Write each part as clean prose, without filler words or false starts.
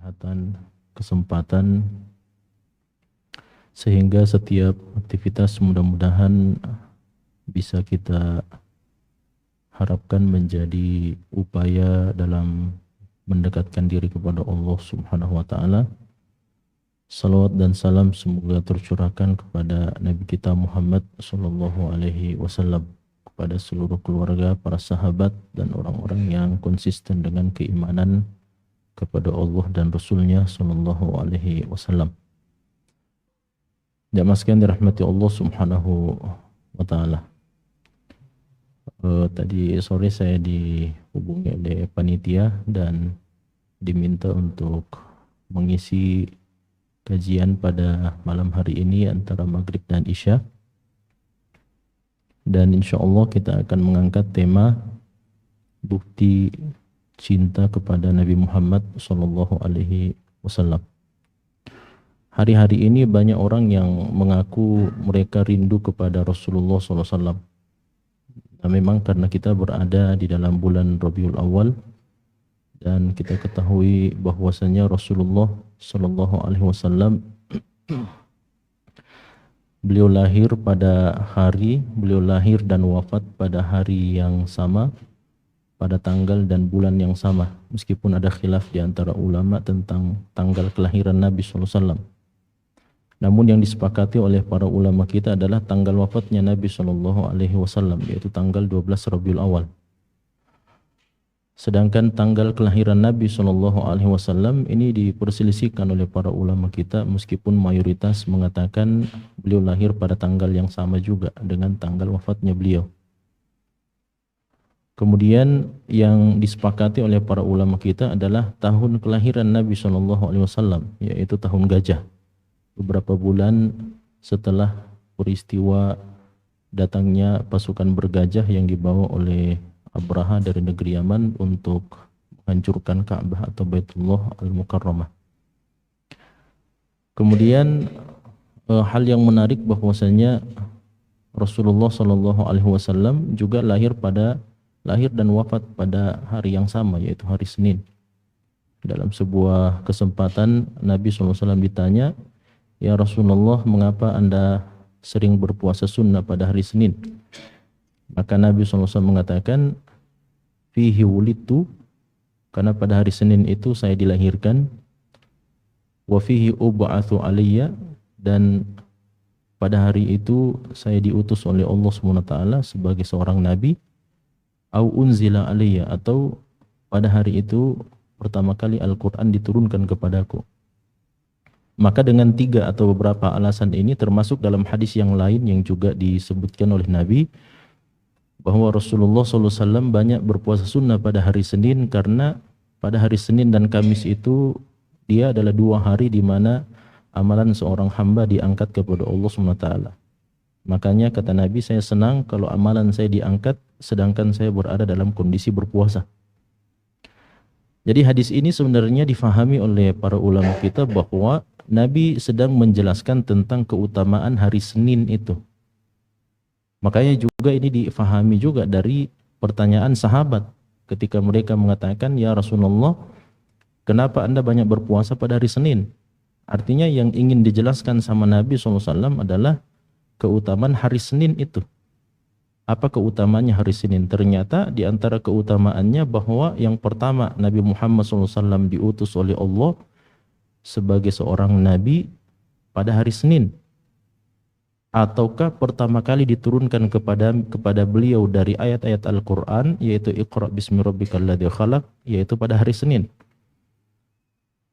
kesehatan, kesempatan, sehingga setiap aktivitas mudah-mudahan bisa kita harapkan menjadi upaya dalam mendekatkan diri kepada Allah Subhanahu wa taala. Salawat dan salam semoga tercurahkan kepada Nabi kita Muhammad sallallahu alaihi wasallam, kepada seluruh keluarga, para sahabat dan orang-orang yang konsisten dengan keimanan kepada Allah dan Rasulnya sallallahu alaihi wasallam. Jamaah sekalian dirahmati Allah Subhanahu wa taala. Tadi sore saya dihubungi oleh panitia dan diminta untuk mengisi kajian pada malam hari ini antara maghrib dan isya, dan insya Allah kita akan mengangkat tema bukti cinta kepada Nabi Muhammad Sallallahu Alaihi Wasallam. Hari-hari ini banyak orang yang mengaku mereka rindu kepada Rasulullah Sallallahu Alaihi Wasallam. Nah, memang karena kita berada di dalam bulan Rabiul Awal dan kita ketahui bahwasanya Rasulullah Sallallahu Alaihi Wasallam beliau lahir dan wafat pada hari yang sama, pada tanggal dan bulan yang sama, meskipun ada khilaf di antara ulama tentang tanggal kelahiran Nabi Sallallahu Alaihi Wasallam. Namun yang disepakati oleh para ulama kita adalah tanggal wafatnya Nabi Sallallahu Alaihi Wasallam, yaitu tanggal 12 Rabiul Awal. Sedangkan tanggal kelahiran Nabi Sallallahu Alaihi Wasallam ini diperselisihkan oleh para ulama kita, meskipun mayoritas mengatakan beliau lahir pada tanggal yang sama juga dengan tanggal wafatnya beliau. Kemudian yang disepakati oleh para ulama kita adalah tahun kelahiran Nabi Sallallahu Alaihi Wasallam, yaitu tahun gajah. Beberapa bulan setelah peristiwa datangnya pasukan bergajah yang dibawa oleh Abraha dari negeri Yaman untuk menghancurkan Ka'bah atau Baitullah Al-Mukarramah. Kemudian hal yang menarik bahwasanya Rasulullah Shallallahu Alaihi Wasallam juga lahir dan wafat pada hari yang sama, yaitu hari Senin. Dalam sebuah kesempatan Nabi Sallallahu Alaihi Wasallam ditanya, "Ya Rasulullah, mengapa Anda sering berpuasa sunnah pada hari Senin?" Maka Nabi SAW mengatakan, "Fihi wulidtu," karena pada hari Senin itu saya dilahirkan, "wa fihi ub'atsu aliyya," dan pada hari itu saya diutus oleh Allah SWT sebagai seorang nabi, "au unzila aliyya," atau pada hari itu pertama kali Al-Quran diturunkan kepadaku. Maka dengan tiga atau beberapa alasan ini, termasuk dalam hadis yang lain yang juga disebutkan oleh Nabi, bahwa Rasulullah SAW banyak berpuasa sunnah pada hari Senin, karena pada hari Senin dan Kamis itu dia adalah dua hari di mana amalan seorang hamba diangkat kepada Allah SWT. Makanya kata Nabi, saya senang kalau amalan saya diangkat sedangkan saya berada dalam kondisi berpuasa. Jadi hadis ini sebenarnya difahami oleh para ulama kita bahwa Nabi sedang menjelaskan tentang keutamaan hari Senin itu. Makanya juga ini difahami juga dari pertanyaan sahabat ketika mereka mengatakan, "Ya Rasulullah, kenapa Anda banyak berpuasa pada hari Senin?" Artinya yang ingin dijelaskan sama Nabi SAW adalah keutamaan hari Senin itu. Apa keutamaannya hari Senin? Ternyata di antara keutamaannya bahwa yang pertama, Nabi Muhammad SAW diutus oleh Allah sebagai seorang nabi pada hari Senin. Ataukah pertama kali diturunkan kepada beliau dari ayat-ayat Al-Quran, yaitu Iqra bismi rabbikal ladzi khalaq, yaitu pada hari Senin.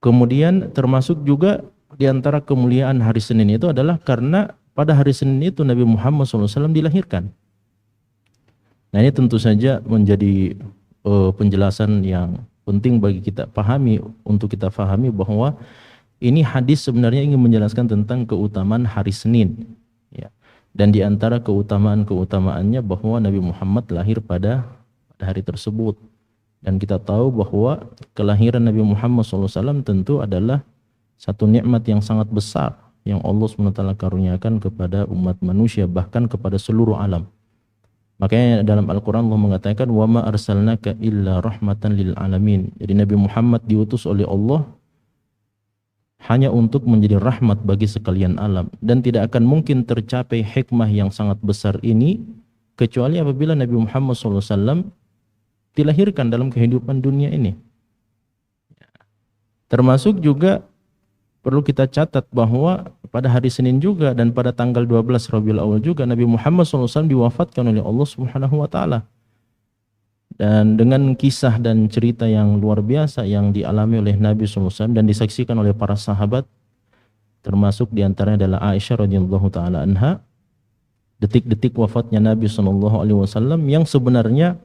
Kemudian termasuk juga di antara kemuliaan hari Senin itu adalah karena pada hari Senin itu Nabi Muhammad SAW dilahirkan. Nah, ini tentu saja menjadi penjelasan yang penting bagi kita pahami, untuk kita pahami bahwa ini hadis sebenarnya ingin menjelaskan tentang keutamaan hari Senin. Ya. Dan di antara keutamaan-keutamaannya bahwa Nabi Muhammad lahir pada hari tersebut. Dan kita tahu bahwa kelahiran Nabi Muhammad SAW tentu adalah satu nikmat yang sangat besar yang Allah SWT karuniakan kepada umat manusia, bahkan kepada seluruh alam. Makanya dalam Al-Quran Allah mengatakan, "Wa ma arsalnaka illa rahmatan lil alamin." Jadi Nabi Muhammad diutus oleh Allah hanya untuk menjadi rahmat bagi sekalian alam, dan tidak akan mungkin tercapai hikmah yang sangat besar ini kecuali apabila Nabi Muhammad SAW dilahirkan dalam kehidupan dunia ini. Termasuk juga perlu kita catat bahwa pada hari Senin juga dan pada tanggal 12 Rabiul Awal juga Nabi Muhammad SAW diwafatkan oleh Allah Subhanahu wa taala. Dan dengan kisah dan cerita yang luar biasa yang dialami oleh Nabi SAW dan disaksikan oleh para sahabat, termasuk diantaranya adalah Aisyah radhiyallahu taala anha, detik-detik wafatnya Nabi SAW yang sebenarnya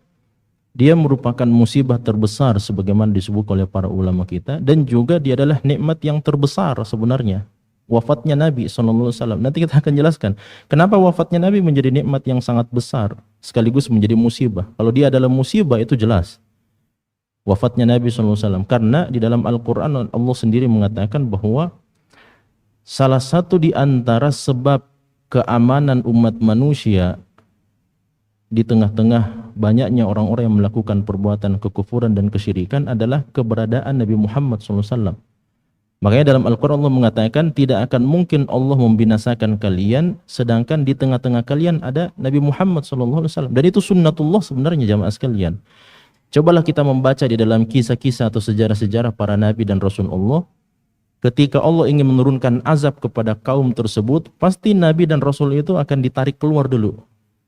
dia merupakan musibah terbesar sebagaimana disebut oleh para ulama kita, dan juga dia adalah nikmat yang terbesar sebenarnya, wafatnya Nabi SAW. Nanti kita akan jelaskan kenapa wafatnya Nabi menjadi nikmat yang sangat besar sekaligus menjadi musibah. Kalau dia adalah musibah itu jelas wafatnya Nabi SAW, karena di dalam Al-Quran Allah sendiri mengatakan bahwa salah satu di antara sebab keamanan umat manusia di tengah-tengah banyaknya orang-orang yang melakukan perbuatan kekufuran dan kesyirikan adalah keberadaan Nabi Muhammad SAW. Makanya dalam Al-Quran Allah mengatakan tidak akan mungkin Allah membinasakan kalian sedangkan di tengah-tengah kalian ada Nabi Muhammad SAW. Dan itu sunnatullah sebenarnya jamaah sekalian. Cobalah kita membaca di dalam kisah-kisah atau sejarah-sejarah para Nabi dan Rasulullah. Ketika Allah ingin menurunkan azab kepada kaum tersebut, pasti Nabi dan Rasul itu akan ditarik keluar dulu.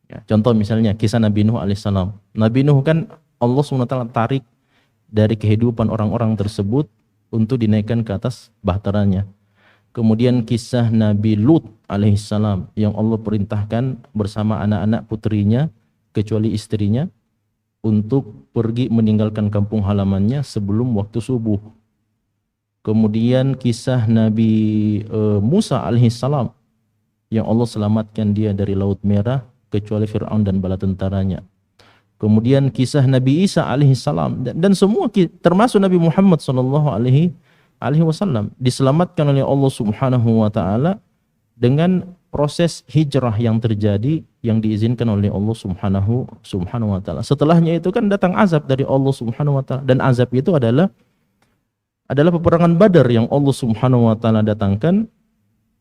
Ya, contoh misalnya kisah Nabi Nuh alaihissalam. Nabi Nuh kan Allah SWT tarik dari kehidupan orang-orang tersebut untuk dinaikkan ke atas bahtaranya. Kemudian kisah Nabi Lut alaihissalam yang Allah perintahkan bersama anak-anak putrinya kecuali istrinya untuk pergi meninggalkan kampung halamannya sebelum waktu subuh. Kemudian kisah Nabi Musa alaihissalam yang Allah selamatkan dia dari Laut Merah kecuali Fir'aun dan bala tentaranya. Kemudian kisah Nabi Isa alaihissalam dan semua termasuk Nabi Muhammad sallallahu alaihi wasallam diselamatkan oleh Allah Subhanahu wa taala dengan proses hijrah yang terjadi yang diizinkan oleh Allah Subhanahu wa taala. Setelahnya itu kan datang azab dari Allah Subhanahu wa taala, dan azab itu adalah peperangan Badar yang Allah Subhanahu wa taala datangkan,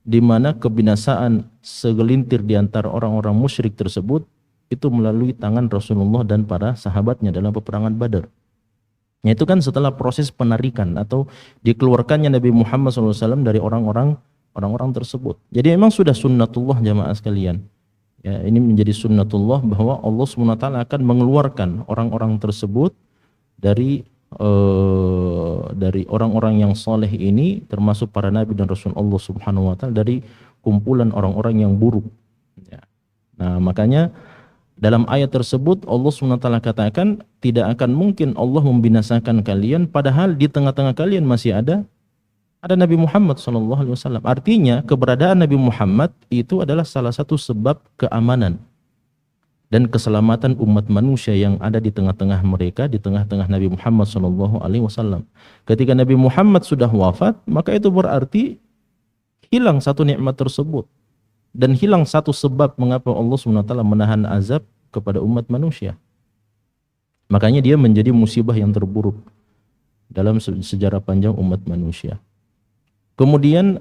di mana kebinasaan segelintir di antara orang-orang musyrik tersebut itu melalui tangan Rasulullah dan para sahabatnya dalam peperangan Badar. Itu kan setelah proses penarikan atau dikeluarkannya Nabi Muhammad SAW dari orang-orang tersebut. Jadi memang sudah sunnatullah jamaah sekalian. Ya, ini menjadi sunnatullah bahwa Allah SWT akan mengeluarkan orang-orang tersebut dari orang-orang yang soleh ini, termasuk para nabi dan rasul Allah Subhanahu wa taala, dari kumpulan orang-orang yang buruk. Ya. Nah, makanya dalam ayat tersebut Allah SWT katakan tidak akan mungkin Allah membinasakan kalian padahal di tengah-tengah kalian masih ada Nabi Muhammad SAW. Artinya keberadaan Nabi Muhammad itu adalah salah satu sebab keamanan dan keselamatan umat manusia yang ada di tengah-tengah mereka, di tengah-tengah Nabi Muhammad SAW. Ketika Nabi Muhammad sudah wafat, maka itu berarti hilang satu nikmat tersebut. Dan hilang satu sebab mengapa Allah SWT menahan azab kepada umat manusia. Makanya dia menjadi musibah yang terburuk dalam sejarah panjang umat manusia. Kemudian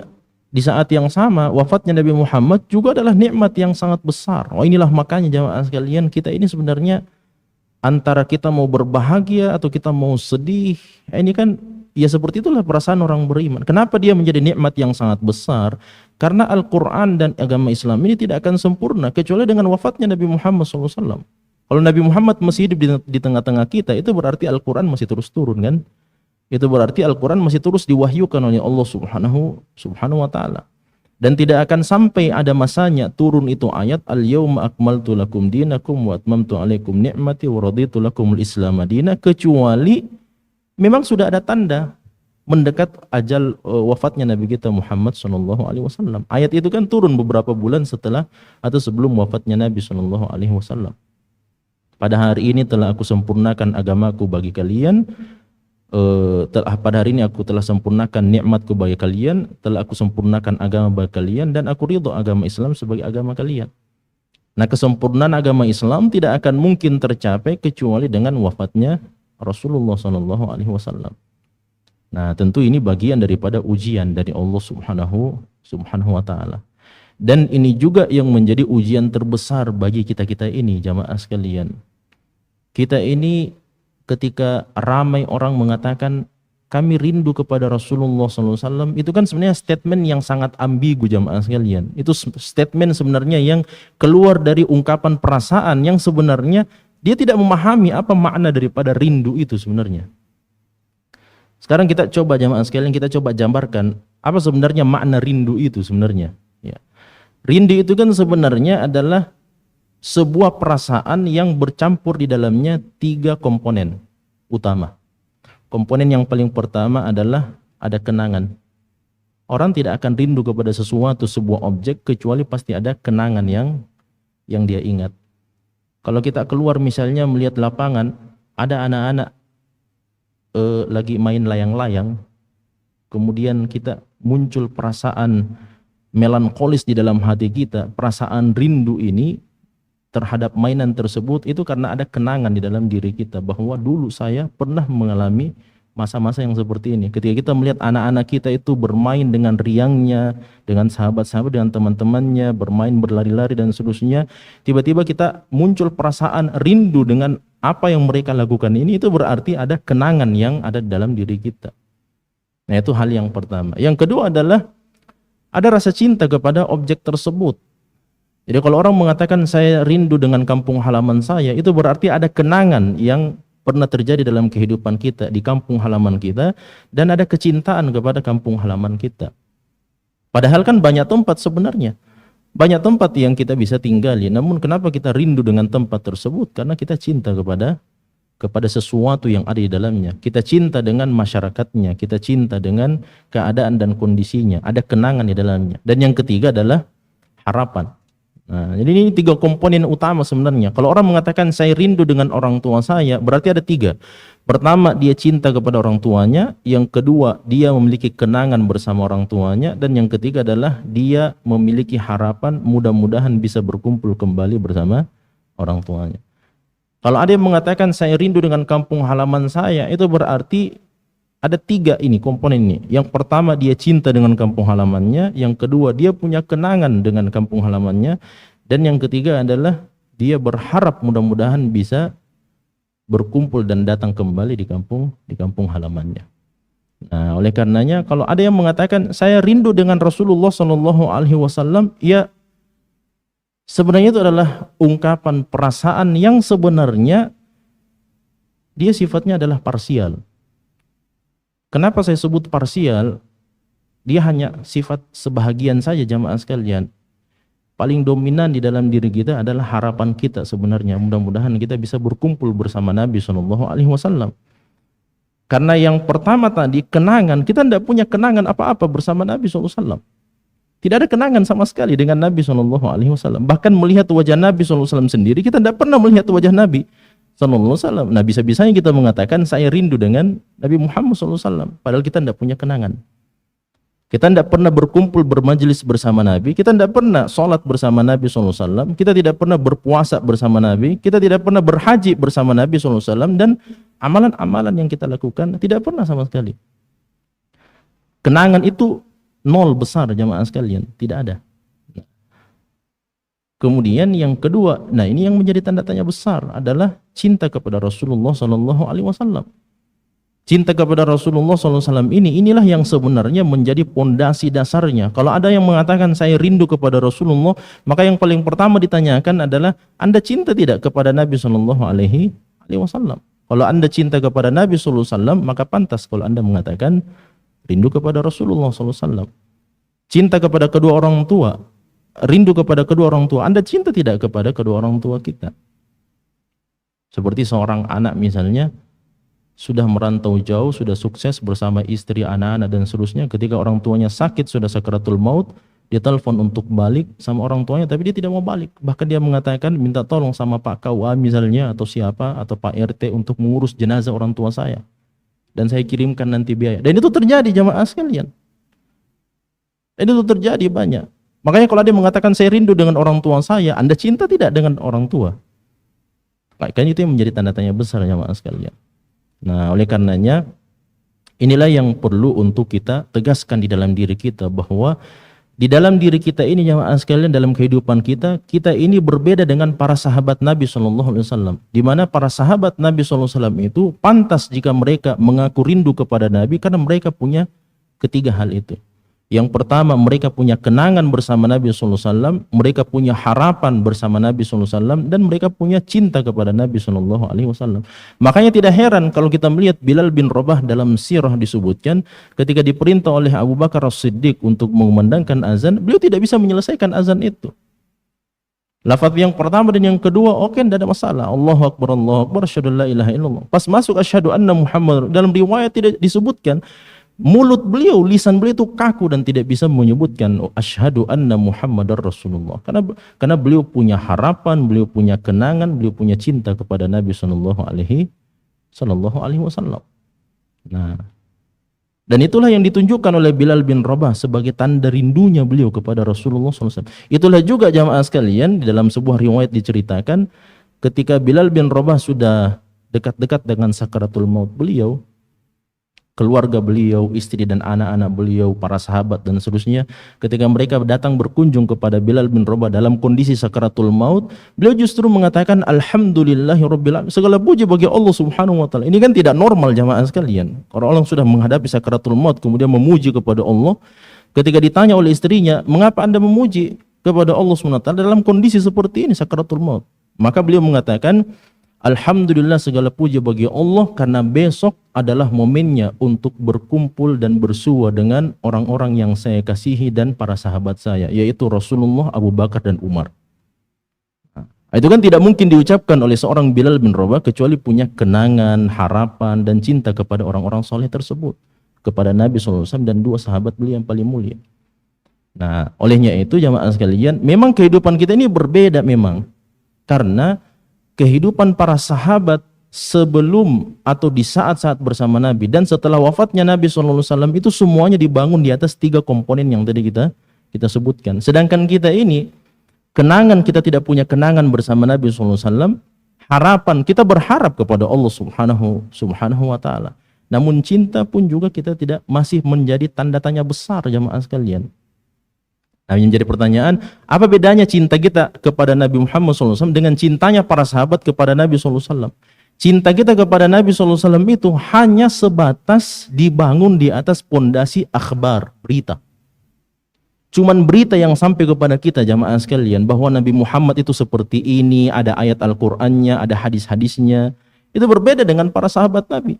di saat yang sama wafatnya Nabi Muhammad juga adalah nikmat yang sangat besar. Oh, inilah makanya jamaah sekalian, kita ini sebenarnya antara kita mau berbahagia atau kita mau sedih. Ini kan ya seperti itulah perasaan orang beriman. Kenapa dia menjadi nikmat yang sangat besar? Karena Al-Quran dan agama Islam ini tidak akan sempurna kecuali dengan wafatnya Nabi Muhammad SAW. Kalau Nabi Muhammad masih hidup di tengah-tengah kita, itu berarti Al-Quran masih terus turun kan? Itu berarti Al-Quran masih terus diwahyukan oleh Allah Subhanahu wa ta'ala. Dan tidak akan sampai ada masanya turun itu ayat Al-yawma akmaltu lakum dinakum wa atmamtu alaikum ni'mati wa raditu lakumul islam madina, kecuali memang sudah ada tanda mendekat ajal wafatnya Nabi kita Muhammad SAW. Ayat itu kan turun beberapa bulan setelah atau sebelum wafatnya Nabi SAW. Pada hari ini telah aku sempurnakan agamaku bagi kalian. Pada hari ini aku telah sempurnakan nikmatku bagi kalian, telah aku sempurnakan agama bagi kalian, dan aku ridho agama Islam sebagai agama kalian. Nah, kesempurnaan agama Islam tidak akan mungkin tercapai kecuali dengan wafatnya Rasulullah SAW. Nah, tentu ini bagian daripada ujian dari Allah Subhanahu wa taala. Dan ini juga yang menjadi ujian terbesar bagi kita-kita ini, jamaah sekalian. Kita ini ketika ramai orang mengatakan kami rindu kepada Rasulullah SAW, itu kan sebenarnya statement yang sangat ambigu, jamaah sekalian. Itu statement sebenarnya yang keluar dari ungkapan perasaan yang sebenarnya dia tidak memahami apa makna daripada rindu itu sebenarnya. Sekarang kita coba, jamaah sekalian, kita coba gambarkan apa sebenarnya makna rindu itu sebenarnya. Ya. Rindu itu kan sebenarnya adalah sebuah perasaan yang bercampur di dalamnya 3 komponen utama. Komponen yang paling pertama adalah ada kenangan. Orang tidak akan rindu kepada sesuatu, sebuah objek, kecuali pasti ada kenangan yang dia ingat. Kalau kita keluar misalnya melihat lapangan, ada anak-anak lagi main layang-layang, kemudian kita muncul perasaan melankolis di dalam hati kita, perasaan rindu ini terhadap mainan tersebut, itu karena ada kenangan di dalam diri kita bahwa dulu saya pernah mengalami masa-masa yang seperti ini. Ketika kita melihat anak-anak kita itu bermain dengan riangnya, dengan sahabat-sahabat, dengan teman-temannya, bermain berlari-lari dan seterusnya, tiba-tiba kita muncul perasaan rindu dengan apa yang mereka lakukan ini, itu berarti ada kenangan yang ada dalam diri kita. Nah, itu hal yang pertama. Yang kedua adalah ada rasa cinta kepada objek tersebut. Jadi kalau orang mengatakan saya rindu dengan kampung halaman saya, itu berarti ada kenangan yang pernah terjadi dalam kehidupan kita di kampung halaman kita, dan ada kecintaan kepada kampung halaman kita. Padahal kan banyak tempat sebenarnya, banyak tempat yang kita bisa tinggali, namun kenapa kita rindu dengan tempat tersebut? Karena kita cinta kepada sesuatu yang ada di dalamnya. Kita cinta dengan masyarakatnya, kita cinta dengan keadaan dan kondisinya, ada kenangan di dalamnya. Dan yang ketiga adalah harapan. Nah, jadi ini 3 komponen utama sebenarnya. Kalau orang mengatakan saya rindu dengan orang tua saya, berarti ada 3. Pertama, dia cinta kepada orang tuanya. Yang kedua, dia memiliki kenangan bersama orang tuanya. Dan yang ketiga adalah dia memiliki harapan mudah-mudahan bisa berkumpul kembali bersama orang tuanya. Kalau ada yang mengatakan saya rindu dengan kampung halaman saya, itu berarti ada 3 ini komponen ini. Yang pertama, dia cinta dengan kampung halamannya. Yang kedua, dia punya kenangan dengan kampung halamannya. Dan yang ketiga adalah dia berharap mudah-mudahan bisa berkumpul dan datang kembali di kampung halamannya. Nah, oleh karenanya kalau ada yang mengatakan saya rindu dengan Rasulullah SAW, ya sebenarnya itu adalah ungkapan perasaan yang sebenarnya dia sifatnya adalah parsial. Kenapa saya sebut parsial? Dia hanya sifat sebahagian saja, jamaah sekalian. Paling dominan di dalam diri kita adalah harapan kita sebenarnya. Mudah-mudahan kita bisa berkumpul bersama Nabi SAW. Karena yang pertama tadi, kenangan. Kita tidak punya kenangan apa-apa bersama Nabi SAW. Tidak ada kenangan sama sekali dengan Nabi SAW. Bahkan melihat wajah Nabi SAW sendiri, kita tidak pernah melihat wajah Nabi SAW. Nah, bisa-bisanya kita mengatakan saya rindu dengan Nabi Muhammad SAW. Padahal kita tidak punya kenangan. Kita tidak pernah berkumpul bermajelis bersama Nabi. Kita tidak pernah sholat bersama Nabi SAW. Kita tidak pernah berpuasa bersama Nabi. Kita tidak pernah berhaji bersama Nabi SAW. Dan amalan-amalan yang kita lakukan tidak pernah sama sekali. Kenangan itu nol besar, jamaah sekalian. Tidak ada. Kemudian yang kedua, nah ini yang menjadi tanda tanya besar adalah cinta kepada Rasulullah SAW. Cinta kepada Rasulullah SAW inilah yang sebenarnya menjadi pondasi dasarnya. Kalau ada yang mengatakan saya rindu kepada Rasulullah, maka yang paling pertama ditanyakan adalah Anda cinta tidak kepada Nabi SAW? Kalau Anda cinta kepada Nabi SAW, maka pantas kalau Anda mengatakan rindu kepada Rasulullah SAW. Cinta kepada kedua orang tua, rindu kepada kedua orang tua. Anda cinta tidak kepada kedua orang tua kita? Seperti seorang anak misalnya, sudah merantau jauh, sudah sukses bersama istri, anak-anak dan seterusnya. Ketika orang tuanya sakit, sudah sakaratul maut, dia telepon untuk balik sama orang tuanya, tapi dia tidak mau balik. Bahkan dia mengatakan minta tolong sama Pak KUA misalnya, atau siapa, atau Pak RT untuk mengurus jenazah orang tua saya. Dan saya kirimkan nanti biaya. Dan itu terjadi, jamaah sekalian. Dan itu terjadi banyak. Makanya kalau ada yang mengatakan saya rindu dengan orang tua saya, Anda cinta tidak dengan orang tua? Kan itu yang menjadi tanda tanya besar, jamaah sekalian. Nah, oleh karenanya Inilah yang perlu untuk kita tegaskan di dalam diri kita, bahwa di dalam diri kita ini jamaah sekalian, dalam kehidupan kita, kita ini berbeda dengan para sahabat Nabi SAW. Di mana para sahabat Nabi SAW itu pantas jika mereka mengaku rindu kepada Nabi karena mereka punya ketiga hal itu. Yang pertama, mereka punya kenangan bersama Nabi SAW, mereka punya harapan bersama Nabi SAW, dan mereka punya cinta kepada Nabi SAW. Makanya tidak heran kalau kita melihat Bilal bin Rabah dalam sirah disebutkan, ketika diperintah oleh Abu Bakar As-Siddiq untuk mengumandangkan azan, beliau tidak bisa menyelesaikan azan itu. Lafaz yang pertama dan yang kedua, oke, tidak ada masalah. Allahu Akbar, asyhadu an la ilaha illallah. Pas masuk asyhadu anna Muhammad, dalam riwayat tidak disebutkan, mulut beliau, lisan beliau itu kaku dan tidak bisa menyebutkan asyhadu anna Muhammadar Rasulullah. Karena beliau punya harapan, beliau punya kenangan, beliau punya cinta kepada Nabi sallallahu alaihi wasallam. Nah, dan itulah yang ditunjukkan oleh Bilal bin Rabah sebagai tanda rindunya beliau kepada Rasulullah SAW. Itulah juga jamaah sekalian, di dalam sebuah riwayat diceritakan ketika Bilal bin Rabah sudah dekat-dekat dengan sakaratul maut beliau, keluarga beliau, istri dan anak-anak beliau, para sahabat dan seterusnya, ketika mereka datang berkunjung kepada Bilal bin Rabah dalam kondisi sakaratul maut, beliau justru mengatakan alhamdulillahirabbil alamin, segala puji bagi Allah Subhanahu wa taala. Ini kan tidak normal jamaah sekalian. Kalau orang sudah menghadapi sakaratul maut kemudian memuji kepada Allah, ketika ditanya oleh istrinya, "Mengapa Anda memuji kepada Allah Subhanahu wa taala dalam kondisi seperti ini sakaratul maut?" Maka beliau mengatakan, alhamdulillah, segala puji bagi Allah karena besok adalah momennya untuk berkumpul dan bersua dengan orang-orang yang saya kasihi dan para sahabat saya, yaitu Rasulullah, Abu Bakar dan Umar. Nah, itu kan tidak mungkin diucapkan oleh seorang Bilal bin Rabah kecuali punya kenangan, harapan dan cinta kepada orang-orang soleh tersebut, kepada Nabi SAW dan dua sahabat beliau yang paling mulia. Nah, olehnya itu jamaah sekalian, memang kehidupan kita ini berbeda memang, karena kehidupan para sahabat sebelum atau di saat-saat bersama Nabi dan setelah wafatnya Nabi SAW itu semuanya dibangun di atas tiga komponen yang tadi kita sebutkan. Sedangkan kita ini, kenangan kita tidak punya kenangan bersama Nabi SAW, harapan kita berharap kepada Allah Subhanahu wa taala. Namun cinta pun juga kita tidak, masih menjadi tanda tanya besar jamaah sekalian. Nah, yang jadi pertanyaan, apa bedanya cinta kita kepada Nabi Muhammad SAW dengan cintanya para sahabat kepada Nabi SAW? Cinta kita kepada Nabi SAW itu hanya sebatas dibangun di atas pondasi akhbar, berita. Cuman berita yang sampai kepada kita jamaah sekalian, bahwa Nabi Muhammad itu seperti ini, ada ayat Al-Qur'annya, ada hadis-hadisnya. Itu berbeda dengan para sahabat Nabi.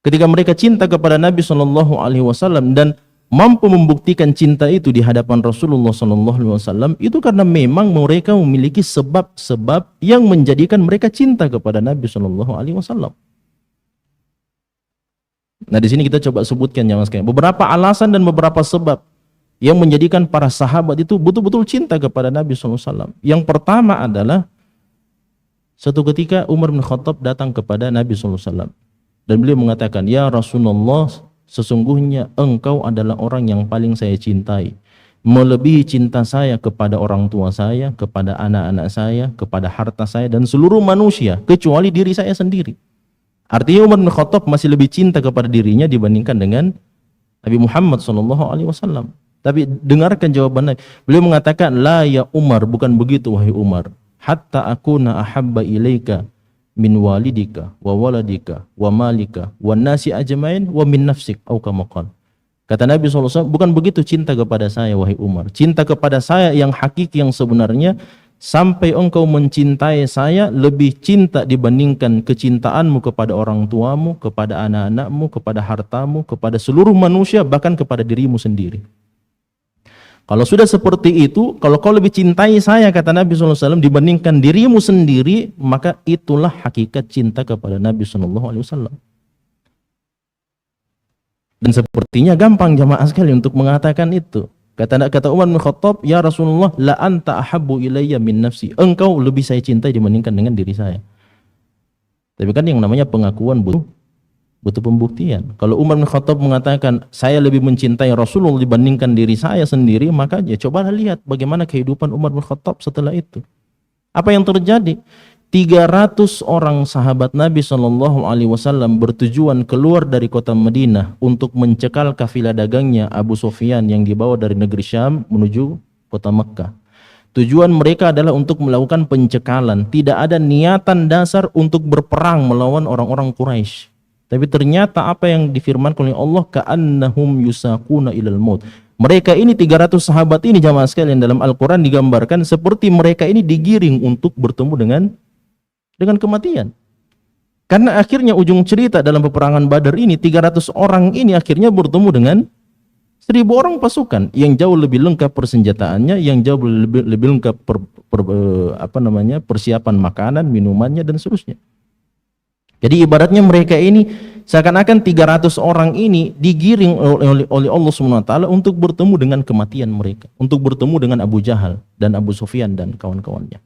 Ketika mereka cinta kepada Nabi SAW dan mampu membuktikan cinta itu di hadapan Rasulullah SAW, itu karena memang mereka memiliki sebab-sebab yang menjadikan mereka cinta kepada Nabi SAW. Nah, di sini kita coba sebutkan jamaah sekalian beberapa alasan dan beberapa sebab yang menjadikan para sahabat itu betul-betul cinta kepada Nabi SAW. Yang pertama adalah suatu ketika Umar bin Khattab datang kepada Nabi SAW dan beliau mengatakan, "Ya Rasulullah, sesungguhnya engkau adalah orang yang paling saya cintai, melebihi cinta saya kepada orang tua saya, kepada anak-anak saya, kepada harta saya dan seluruh manusia kecuali diri saya sendiri." Artinya Umar bin Khattab masih lebih cinta kepada dirinya dibandingkan dengan Nabi Muhammad SAW. Tapi dengarkan jawaban Nabi. Beliau mengatakan, "La ya Umar, bukan begitu wahai Umar. Hatta akuna ahabba ilaika min walidika wa waladika wa malika wa nasi ajmain wa min nafsik au kama qala." Kata Nabi SAW, bukan begitu cinta kepada saya wahai Umar. Cinta kepada saya yang hakiki, yang sebenarnya, sampai engkau mencintai saya lebih cinta dibandingkan kecintaanmu kepada orang tuamu, kepada anak-anakmu, kepada hartamu, kepada seluruh manusia, bahkan kepada dirimu sendiri. Kalau sudah seperti itu, kalau kau lebih cintai saya, kata Nabi SAW, dibandingkan dirimu sendiri, maka itulah hakikat cinta kepada Nabi SAW. Dan sepertinya gampang jamaah sekali untuk mengatakan itu. Kata Umar bin Khattab, "Ya Rasulullah, la anta ahabbu ilayya min nafsi." Engkau lebih saya cintai dibandingkan dengan diri saya. Tapi kan yang namanya pengakuan butuh pembuktian. Kalau Umar bin Khattab mengatakan saya lebih mencintai Rasulullah dibandingkan diri saya sendiri, maka ya cobalah lihat bagaimana kehidupan Umar bin Khattab setelah itu. Apa yang terjadi? 300 orang sahabat Nabi Shallallahu Alaihi Wasallam bertujuan keluar dari kota Madinah untuk mencekal kafilah dagangnya Abu Sufyan yang dibawa dari negeri Syam menuju kota Mekkah. Tujuan mereka adalah untuk melakukan pencekalan. Tidak ada niatan dasar untuk berperang melawan orang-orang Quraisy. Tapi ternyata apa yang difirmankan oleh Allah, ka'annahum yusaquna ilal maut. Mereka ini 300 sahabat ini jamaah sekalian dalam Al-Quran digambarkan seperti mereka ini digiring untuk bertemu dengan kematian. Karena akhirnya ujung cerita dalam peperangan Badar ini 300 orang ini akhirnya bertemu dengan 1000 orang pasukan yang jauh lebih lengkap persenjataannya, yang jauh lebih lengkap persiapan makanan, minumannya dan seterusnya. Jadi ibaratnya mereka ini seakan-akan 300 orang ini digiring oleh Allah SWT untuk bertemu dengan kematian mereka, untuk bertemu dengan Abu Jahal dan Abu Sufyan dan kawan-kawannya.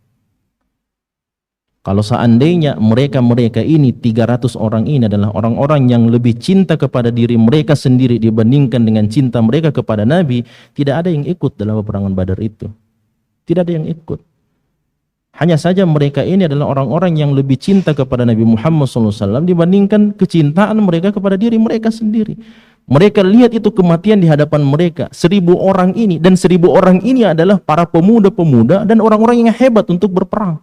Kalau seandainya mereka ini 300 orang ini adalah orang-orang yang lebih cinta kepada diri mereka sendiri dibandingkan dengan cinta mereka kepada Nabi, tidak ada yang ikut dalam peperangan Badar itu. Tidak ada yang ikut. Hanya saja mereka ini adalah orang-orang yang lebih cinta kepada Nabi Muhammad SAW dibandingkan kecintaan mereka kepada diri mereka sendiri. Mereka lihat itu kematian di hadapan mereka. 1000 orang ini, dan 1000 orang ini adalah para pemuda-pemuda dan orang-orang yang hebat untuk berperang.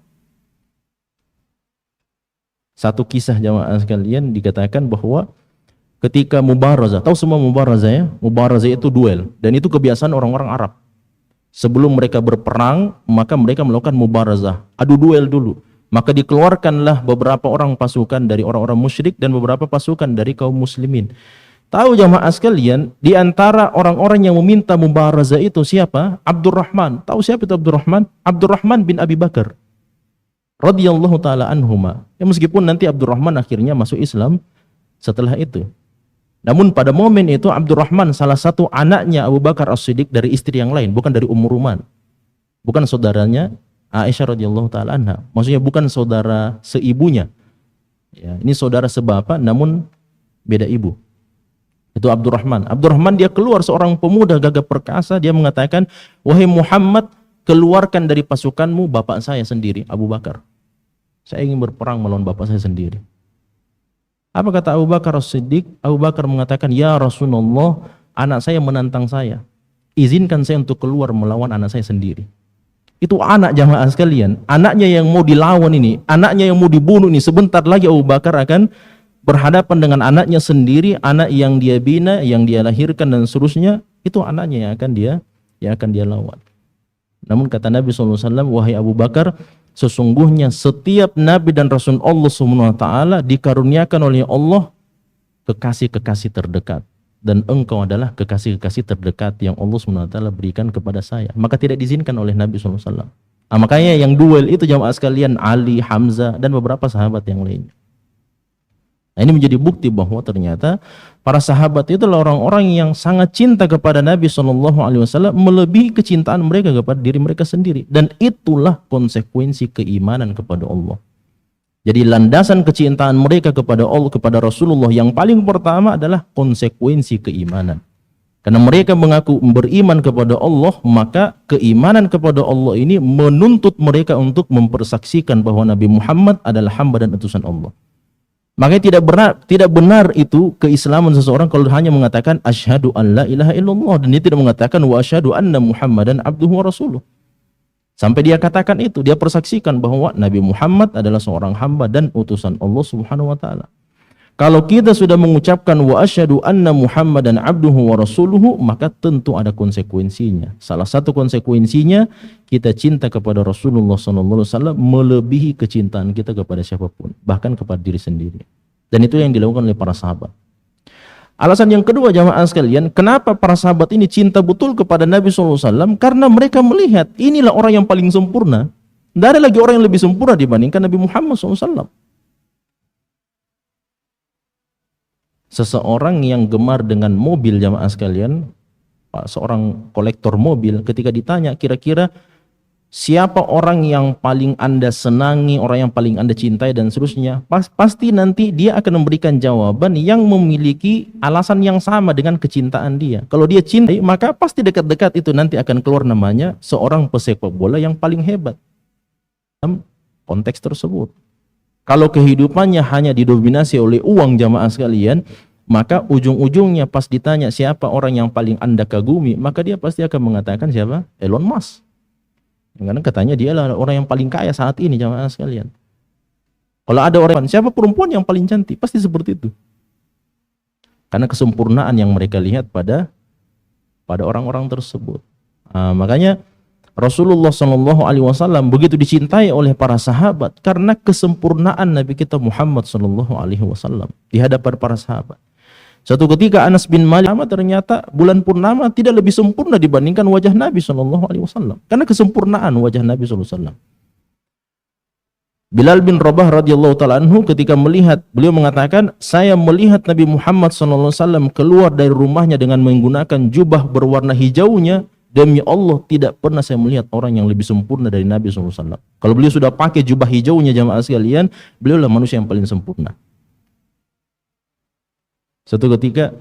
Satu kisah jamaah sekalian dikatakan bahwa ketika mubarazah, tahu semua mubarazah ya? Mubarazah itu duel, dan itu kebiasaan orang-orang Arab. Sebelum mereka berperang, maka mereka melakukan mubarazah, adu duel dulu. Maka dikeluarkanlah beberapa orang pasukan dari orang-orang musyrik dan beberapa pasukan dari kaum muslimin. Tahu jamaah sekalian, di antara orang-orang yang meminta mubarazah itu siapa? Abdurrahman. Tahu siapa itu Abdurrahman? Abdurrahman bin Abi Bakar radhiyallahu taala anhuma. Ya, meskipun nanti Abdurrahman akhirnya masuk Islam setelah itu. Namun pada momen itu Abdurrahman salah satu anaknya Abu Bakar As-Siddiq dari istri yang lain, bukan dari Ummu Ruman. Bukan saudaranya Aisyah radhiyallahu taala anha. Maksudnya bukan saudara seibunya. Ya, ini saudara sebapak namun beda ibu. Itu Abdurrahman. Abdurrahman dia keluar seorang pemuda gagah perkasa, dia mengatakan, "Wahai Muhammad, keluarkan dari pasukanmu bapak saya sendiri, Abu Bakar. Saya ingin berperang melawan bapak saya sendiri." Apa kata Abu Bakar As-Siddiq? Abu Bakar mengatakan, "Ya Rasulullah, anak saya menantang saya. Izinkan saya untuk keluar melawan anak saya sendiri." Itu anak jamaah sekalian. Anaknya yang mau dilawan ini, anaknya yang mau dibunuh ini, sebentar lagi Abu Bakar akan berhadapan dengan anaknya sendiri, anak yang dia bina, yang dia lahirkan dan seterusnya. Itu anaknya yang akan dia lawan. Namun kata Nabi SAW, "Wahai Abu Bakar, sesungguhnya setiap Nabi dan Rasul Allah SWT dikaruniakan oleh Allah kekasih-kekasih terdekat. Dan engkau adalah kekasih-kekasih terdekat yang Allah SWT berikan kepada saya. Maka tidak diizinkan oleh Nabi SAW." Makanya yang duel itu jamaah sekalian Ali, Hamzah, dan beberapa sahabat yang lainnya. Nah, ini menjadi bukti bahwa ternyata para sahabat itu adalah orang-orang yang sangat cinta kepada Nabi SAW melebihi kecintaan mereka kepada diri mereka sendiri. Dan itulah konsekuensi keimanan kepada Allah. Jadi landasan kecintaan mereka kepada Allah, kepada Rasulullah yang paling pertama adalah konsekuensi keimanan. Karena mereka mengaku beriman kepada Allah, maka keimanan kepada Allah ini menuntut mereka untuk mempersaksikan bahwa Nabi Muhammad adalah hamba dan utusan Allah. Makanya tidak benar itu keislaman seseorang kalau hanya mengatakan asyhadu an la ilaha illallah dan dia tidak mengatakan wa asyhadu anna Muhammadan abduhu wa rasuluh. Sampai dia katakan itu, dia persaksikan bahwa Nabi Muhammad adalah seorang hamba dan utusan Allah Subhanahu wa taala. Kalau kita sudah mengucapkan wa asyhadu anna Muhammadan abduhu wa rasuluhu, maka tentu ada konsekuensinya. Salah satu konsekuensinya kita cinta kepada Rasulullah SAW melebihi kecintaan kita kepada siapapun, bahkan kepada diri sendiri. Dan itu yang dilakukan oleh para sahabat. Alasan yang kedua jamaah sekalian, kenapa para sahabat ini cinta betul kepada Nabi SAW? Karena mereka melihat inilah orang yang paling sempurna. Tidak ada lagi orang yang lebih sempurna dibandingkan Nabi Muhammad SAW. Seseorang yang gemar dengan mobil jamaah sekalian, seorang kolektor mobil, ketika ditanya kira-kira siapa orang yang paling Anda senangi, orang yang paling Anda cintai dan seterusnya, pasti nanti dia akan memberikan jawaban yang memiliki alasan yang sama dengan kecintaan dia. Kalau dia cintai, maka pasti dekat-dekat itu nanti akan keluar namanya seorang pesepak bola yang paling hebat. konteks tersebut. Kalau kehidupannya hanya didominasi oleh uang jamaah sekalian, maka ujung-ujungnya pas ditanya siapa orang yang paling Anda kagumi, maka dia pasti akan mengatakan siapa? Elon Musk. Karena katanya dia adalah orang yang paling kaya saat ini jamaah sekalian. Kalau ada orang, siapa perempuan yang paling cantik? Pasti seperti itu. Karena kesempurnaan yang mereka lihat pada orang-orang tersebut. Makanya Rasulullah SAW begitu dicintai oleh para sahabat karena kesempurnaan Nabi kita Muhammad SAW di hadapan para sahabat. Suatu ketika Anas bin Malik, ternyata bulan purnama tidak lebih sempurna dibandingkan wajah Nabi SAW karena kesempurnaan wajah Nabi SAW. Bilal bin Rabah radhiyallahu taala anhu ketika melihat, beliau mengatakan, saya melihat Nabi Muhammad SAW keluar dari rumahnya dengan menggunakan jubah berwarna hijaunya. Demi Allah tidak pernah saya melihat orang yang lebih sempurna dari Nabi SAW. Kalau beliau sudah pakai jubah hijaunya jamaah sekalian, beliau adalah manusia yang paling sempurna. Suatu ketika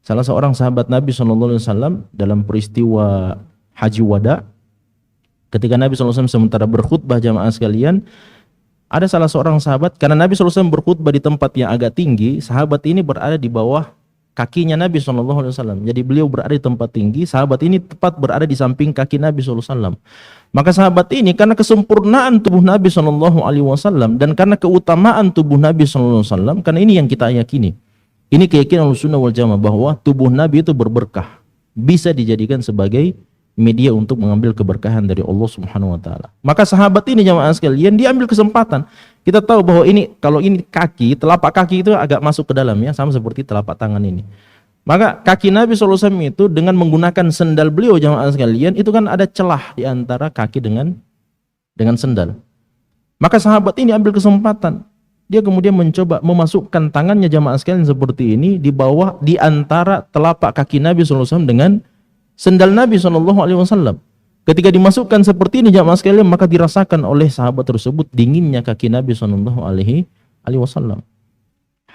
salah seorang sahabat Nabi SAW dalam peristiwa Haji Wada, ketika Nabi SAW sementara berkhutbah jamaah sekalian, ada salah seorang sahabat, karena Nabi SAW berkhutbah di tempat yang agak tinggi, sahabat ini berada di bawah kakinya Nabi SAW. Jadi beliau berada di tempat tinggi, sahabat ini tepat berada di samping kaki Nabi SAW. Maka sahabat ini karena kesempurnaan tubuh Nabi SAW dan karena keutamaan tubuh Nabi SAW, karena ini yang kita yakini. Ini keyakinan Ahlussunnah wal Jamaah bahwa tubuh Nabi itu berberkah, bisa dijadikan sebagai media untuk mengambil keberkahan dari Allah Subhanahu wa taala. Maka sahabat ini jamaah sekalian diambil kesempatan. Kita tahu bahwa ini kalau ini kaki, telapak kaki itu agak masuk ke dalam ya, sama seperti telapak tangan ini. Maka kaki Nabi SAW itu dengan menggunakan sendal beliau jamaah sekalian, itu kan ada celah di antara kaki dengan sendal. Maka sahabat ini ambil kesempatan. Dia kemudian mencoba memasukkan tangannya jamaah sekalian seperti ini di bawah di antara telapak kaki Nabi SAW dengan sendal Nabi SAW. Ketika dimasukkan seperti ini jamaah sekalian, maka dirasakan oleh sahabat tersebut dinginnya kaki Nabi SAW.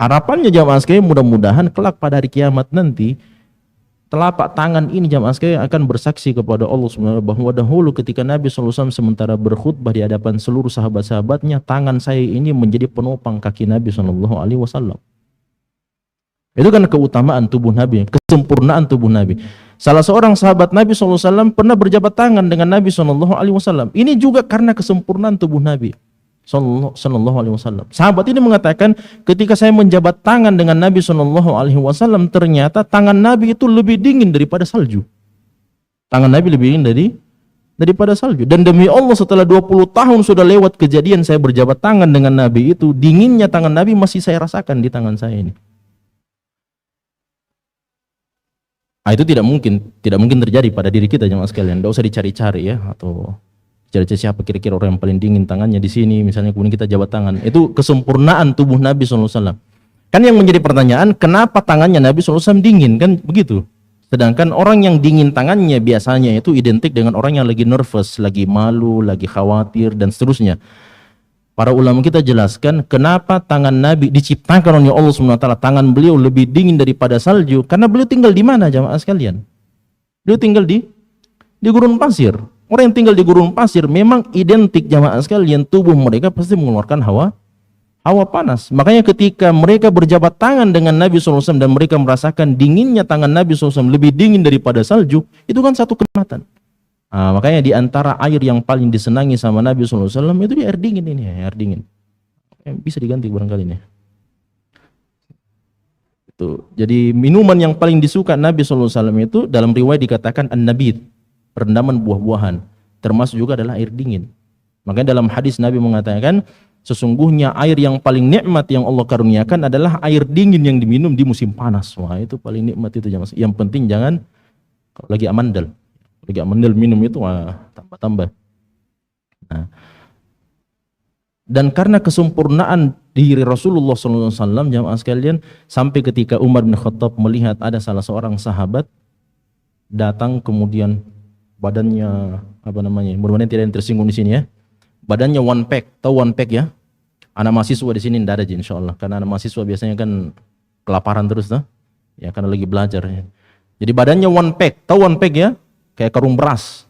Harapannya jamaah sekalian, mudah-mudahan kelak pada hari kiamat nanti telapak tangan ini jamaah sekalian akan bersaksi kepada Allah Subhanahu bahwa dahulu ketika Nabi SAW sementara berkhutbah di hadapan seluruh sahabat-sahabatnya, tangan saya ini menjadi penopang kaki Nabi SAW. Itu kan keutamaan tubuh Nabi, kesempurnaan tubuh Nabi. Salah seorang sahabat Nabi SAW pernah berjabat tangan dengan Nabi SAW. Ini juga karena kesempurnaan tubuh Nabi SAW. Sahabat ini mengatakan, ketika saya menjabat tangan dengan Nabi SAW, ternyata tangan Nabi itu lebih dingin daripada salju. Tangan Nabi lebih dingin daripada salju. Dan demi Allah, setelah 20 tahun sudah lewat kejadian saya berjabat tangan dengan Nabi itu, dinginnya tangan Nabi masih saya rasakan di tangan saya ini. Itu tidak mungkin terjadi pada diri kita jemaah sekalian. Tidak usah dicari-cari ya, atau cari-cari siapa kira-kira orang yang paling dingin tangannya di sini, misalnya kemudian kita jabat tangan. Itu kesempurnaan tubuh Nabi SAW. Kan yang menjadi pertanyaan, kenapa tangannya Nabi SAW dingin, kan begitu. Sedangkan orang yang dingin tangannya biasanya itu identik dengan orang yang lagi nervous, lagi malu, lagi khawatir dan seterusnya. Para ulama kita jelaskan kenapa tangan Nabi diciptakan oleh Allah SWT, tangan beliau lebih dingin daripada salju, karena beliau tinggal di mana jamaah sekalian? Beliau tinggal di gurun pasir. Orang yang tinggal di gurun pasir memang identik jamaah sekalian, tubuh mereka pasti mengeluarkan hawa panas. Makanya ketika mereka berjabat tangan dengan Nabi SAW dan mereka merasakan dinginnya tangan Nabi SAW lebih dingin daripada salju, itu kan satu kenikmatan. Makanya di antara air yang paling disenangi sama Nabi SAW itu di air dingin ini, air dingin. Bisa diganti barangkali ini. Itu. Jadi minuman yang paling disuka Nabi SAW itu dalam riwayat dikatakan an-nabit, rendaman buah-buahan, termasuk juga adalah air dingin. Makanya dalam hadis Nabi mengatakan, sesungguhnya air yang paling nikmat yang Allah karuniakan adalah air dingin yang diminum di musim panas. Wah, itu paling nikmat itu jamaah. Yang penting jangan kalau lagi amandel. Lagi amandel minum itu tambah-tambah. Nah, dan karena kesempurnaan diri Rasulullah SAW jamaah sekalian, sampai ketika Umar bin Khattab melihat ada salah seorang sahabat datang kemudian badannya mudah-mudahan tidak ada yang tersinggung di sini ya. Badannya one pack, tahu one pack ya? Anak mahasiswa di sini tidak ada insyaallah, karena anak mahasiswa biasanya kan kelaparan terus tuh. Ya karena lagi belajar ya. Jadi badannya one pack, tahu one pack ya? Kayak karung beras,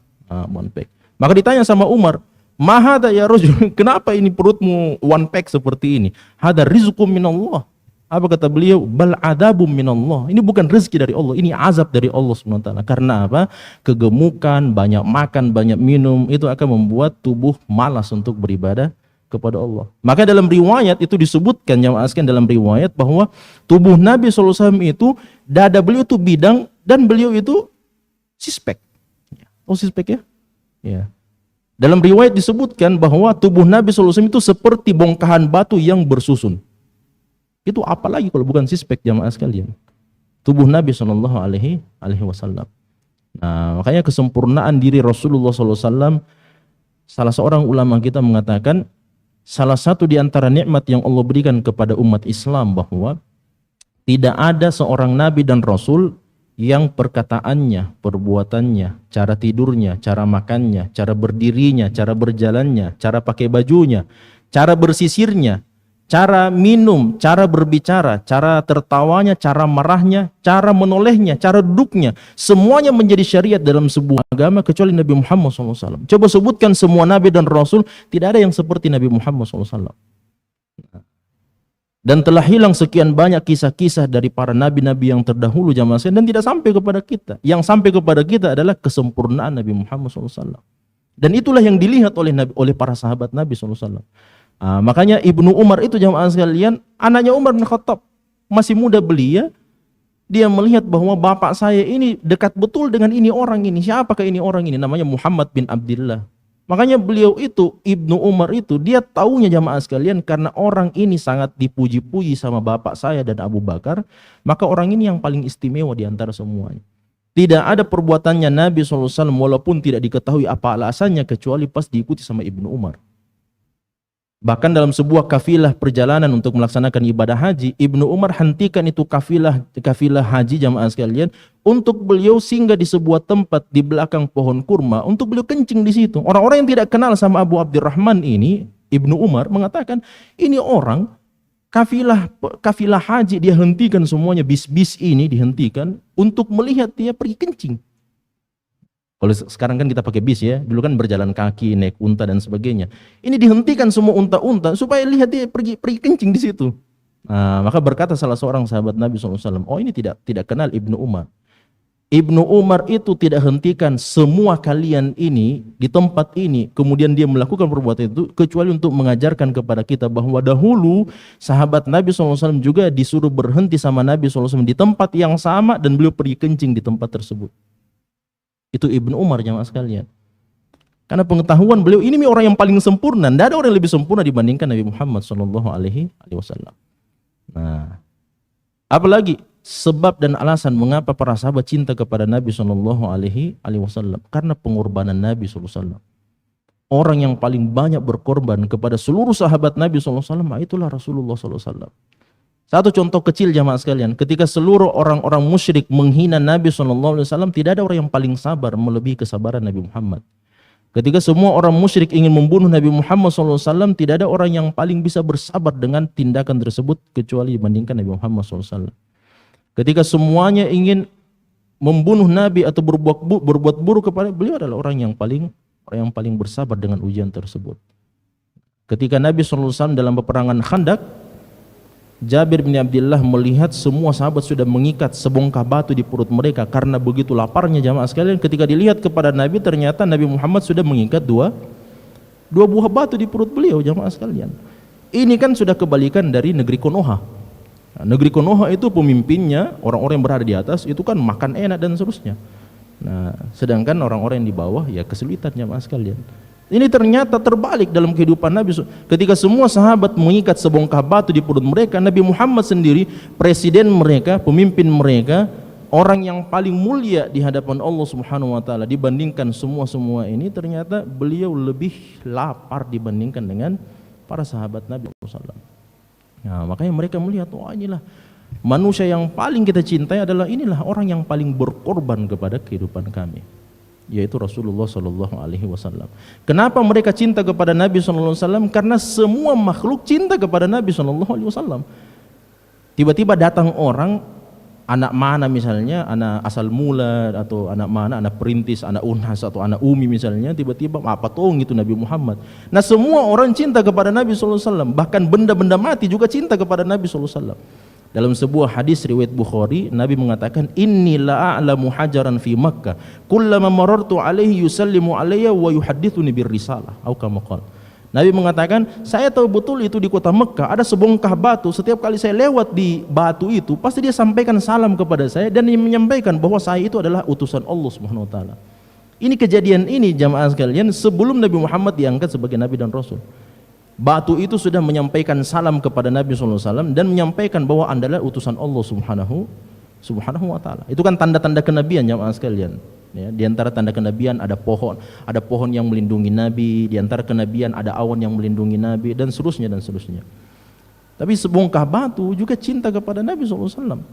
one pack. Maka ditanya sama Umar, Ma hadza ya rajul, kenapa ini perutmu one pack seperti ini? Hadza rizqum minallah. Apa kata beliau? Bal adabum minallah. Ini bukan rezeki dari Allah, ini azab dari Allah Subhanahu wa taala. Karena apa? Kegemukan, banyak makan, banyak minum itu akan membuat tubuh malas untuk beribadah kepada Allah. Maka dalam riwayat itu disebutkan, jamaah sekalian, dalam riwayat bahwa tubuh Nabi SAW itu, dada beliau itu bidang dan beliau itu sispek. Oh, sispek ya? Ya. Dalam riwayat disebutkan bahwa tubuh Nabi SAW itu seperti bongkahan batu yang bersusun. Itu apalagi kalau bukan sispek, jamaah sekalian. Tubuh Nabi SAW. Nah, makanya kesempurnaan diri Rasulullah SAW, salah seorang ulama kita mengatakan, salah satu di antara nikmat yang Allah berikan kepada umat Islam bahwa tidak ada seorang Nabi dan Rasul yang perkataannya, perbuatannya, cara tidurnya, cara makannya, cara berdirinya, cara berjalannya, cara pakai bajunya, cara bersisirnya, cara minum, cara berbicara, cara tertawanya, cara marahnya, cara menolehnya, cara duduknya, semuanya menjadi syariat dalam sebuah agama kecuali Nabi Muhammad SAW. Coba sebutkan semua Nabi dan Rasul, tidak ada yang seperti Nabi Muhammad SAW. Dan telah hilang sekian banyak kisah-kisah dari para nabi-nabi yang terdahulu, jamaah sekalian, dan tidak sampai kepada kita. Yang sampai kepada kita adalah kesempurnaan Nabi Muhammad SAW. Dan itulah yang dilihat oleh para sahabat Nabi SAW. Makanya Ibnu Umar itu, jamaah sekalian, anaknya Umar bin Khattab, masih muda belia, dia melihat bahwa bapak saya ini dekat betul dengan ini orang ini. Siapakah ini orang ini? Namanya Muhammad bin Abdullah. Makanya beliau itu, Ibnu Umar itu, dia taunya, jamaah sekalian, karena orang ini sangat dipuji-puji sama bapak saya dan Abu Bakar, maka orang ini yang paling istimewa di antara semuanya. Tidak ada perbuatannya Nabi SAW walaupun tidak diketahui apa alasannya kecuali pas diikuti sama Ibnu Umar. Bahkan dalam sebuah kafilah perjalanan untuk melaksanakan ibadah haji, Ibnu Umar hentikan itu kafilah haji, jamaah sekalian, untuk beliau singgah di sebuah tempat di belakang pohon kurma untuk beliau kencing di situ. Orang-orang yang tidak kenal sama Abu Abdurrahman ini, Ibnu Umar mengatakan, ini orang kafilah haji, dia hentikan semuanya, bis-bis ini dihentikan untuk melihat dia pergi kencing. Kalau sekarang kan kita pakai bis ya, dulu kan berjalan kaki, naik unta dan sebagainya. Ini dihentikan semua unta-unta supaya lihat dia pergi kencing di situ. Nah, maka berkata salah seorang sahabat Nabi SAW, oh ini tidak kenal Ibnu Umar. Ibnu Umar itu tidak hentikan semua kalian ini di tempat ini, kemudian dia melakukan perbuatan itu kecuali untuk mengajarkan kepada kita bahwa dahulu sahabat Nabi SAW juga disuruh berhenti sama Nabi SAW di tempat yang sama dan beliau pergi kencing di tempat tersebut. Itu Ibnu Umar, jamaah sekalian. Karena pengetahuan beliau ini orang yang paling sempurna, tidak ada orang yang lebih sempurna dibandingkan Nabi Muhammad SAW. Nah, apalagi sebab dan alasan mengapa para sahabat cinta kepada Nabi SAW, karena pengorbanan Nabi SAW. Orang yang paling banyak berkorban kepada seluruh sahabat Nabi SAW, itulah Rasulullah SAW. Satu contoh kecil, jamaah sekalian, ketika seluruh orang-orang musyrik menghina Nabi SAW, tidak ada orang yang paling sabar melebihi kesabaran Nabi Muhammad. Ketika semua orang musyrik ingin membunuh Nabi Muhammad SAW, tidak ada orang yang paling bisa bersabar dengan tindakan tersebut kecuali dibandingkan Nabi Muhammad SAW. Ketika semuanya ingin membunuh Nabi atau berbuat buruk kepada beliau, adalah orang yang paling bersabar dengan ujian tersebut. Ketika Nabi SAW dalam peperangan Khandak, Jabir bin Abdullah melihat semua sahabat sudah mengikat sebongkah batu di perut mereka karena begitu laparnya, jamaah sekalian. Ketika dilihat kepada Nabi, ternyata Nabi Muhammad sudah mengikat dua buah batu di perut beliau, jamaah sekalian. Ini kan sudah kebalikan dari negeri Konoha. Nah, negeri Konoha itu pemimpinnya, orang-orang yang berada di atas itu kan makan enak dan seterusnya. Nah, sedangkan orang-orang yang di bawah ya kesulitan, jamaah sekalian. Ini ternyata terbalik dalam kehidupan Nabi. Ketika semua sahabat mengikat sebongkah batu di perut mereka, Nabi Muhammad sendiri, presiden mereka, pemimpin mereka, orang yang paling mulia di hadapan Allah Subhanahu wa taala dibandingkan semua ini, ternyata beliau lebih lapar dibandingkan dengan para sahabat Nabi SAW. Nah, makanya mereka melihat, wah inilah manusia yang paling kita cintai, adalah inilah orang yang paling berkorban kepada kehidupan kami, yaitu Rasulullah SAW. Kenapa mereka cinta kepada Nabi SAW? Karena semua makhluk cinta kepada Nabi SAW. Tiba-tiba datang orang anak mana misalnya, anak asal mula atau anak mana, anak perintis, anak unhas atau anak umi misalnya, tiba-tiba apa tong itu Nabi Muhammad. Nah semua orang cinta kepada Nabi SAW, bahkan benda-benda mati juga cinta kepada Nabi SAW. Dalam sebuah hadis riwayat Bukhari, Nabi mengatakan, inni la a'lamu hajaran fi Makkah kullama marartu alaihi yusallimu alayya wa yuhaddithuni bir risalah, atau kama qala. Nabi mengatakan, saya tahu betul itu di kota Mekah ada sebongkah batu, setiap kali saya lewat di batu itu pasti dia sampaikan salam kepada saya dan dia menyampaikan bahwa saya itu adalah utusan Allah Subhanahu wa taala. Ini kejadian ini jamaah sekalian sebelum Nabi Muhammad diangkat sebagai nabi dan rasul. Batu itu sudah menyampaikan salam kepada Nabi SAW dan menyampaikan bahwa Anda adalah utusan Allah Subhanahu wa taala. Itu kan tanda-tanda kenabian jamaah sekalian. Ya, di antara tanda kenabian ada pohon yang melindungi Nabi, di antara kenabian ada awan yang melindungi Nabi, dan seterusnya dan seterusnya. Tapi sebongkah batu juga cinta kepada Nabi SAW.